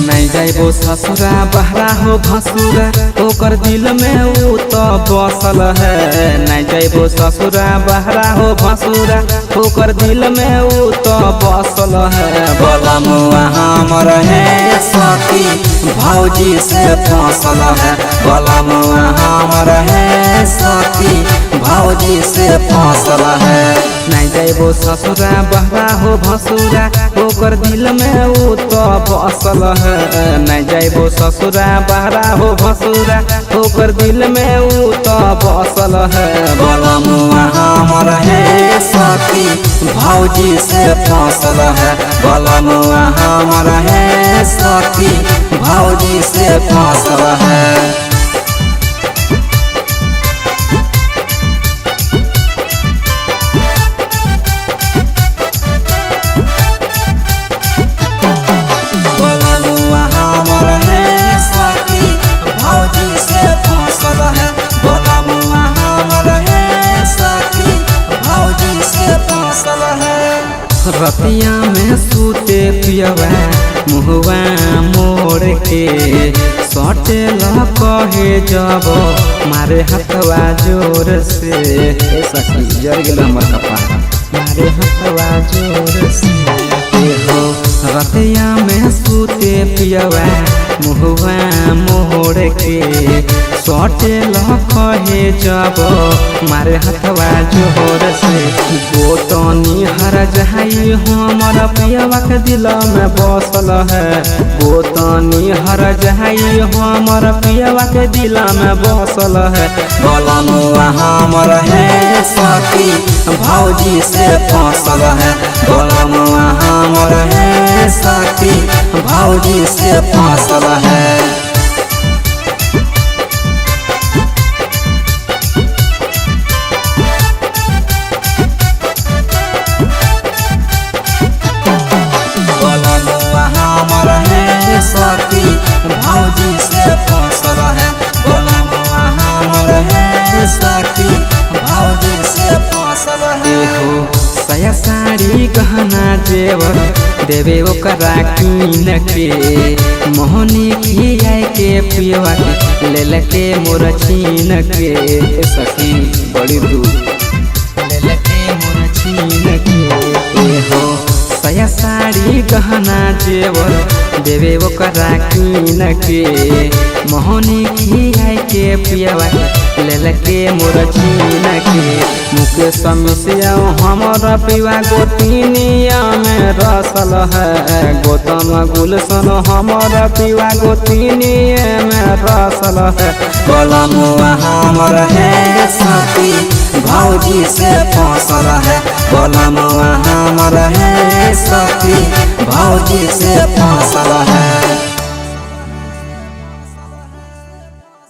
नहीं जाइबो ससुरा बहरा हो भसुरा ओकर दिल में ऊ तो बसल है। नहीं जाइबो ससुरा बहरा हो भसुरा ओकर दिल में ऊ तो बसल है। बोला मुआ हमर है सखी भौजी से फसल है। बोला मुआ हमर है सखी भौजी से फसल है। नहीं जाइबो ससुरा बहरा हो भसुरा ओकर दिल में ऊ तो बसल है। नहीं जाइबो ससुरा बहरा हो भसुरा ओकर दिल में ऊ तो बसल है। बोला मुआ हमर है सखी भौजी से फसल है। बोला मुआ हमर है सखी भौजी से फसल है। रतिया में सूते पियवा मुहवा मोड़ के सटे ल कहे जब मारे हथवा जोर से सखी जर गेल हमर कपार मारे हथवा जोर से हो। रतिया में सूते पियवा मुहवा मोड़ के सटे ल कहे जब मारे हथवा जोर से। गोतनी हर जहाई हमर पियवा के दिल में बसल है। गोतनी हर जहाई हमर पियवा के दिल में बसल है। बोला मुआ हमर है सखी भौजी से फसल है। बोला मुआ हमर है सखी भौजी से फसल है। सखी भौजी से फसल है। बोला मुआ हमर है सखी भौजी से फसल है। हो सया साड़ी गहना जेवर देवे ओकरा कीन के मोहनी खियाई के पियवा के लेल के मोर छीन के सखी बड़ी दूर लेल के मोर छीन के हो। सया साड़ी गहना जेवर देवे ओकरा कीन के मोहनी खियाई के पियवा लेल के मोर छीन के। मुके समस्या हमर पिवा गोतिनिया में रसल है। गौतम गुलशन हमर पिवा गोतिनिया में रसल है। बोला मुआ हमर है सखी भौजी से फसल है। बोला मुआ हमर है सखी भौजी से फसल है।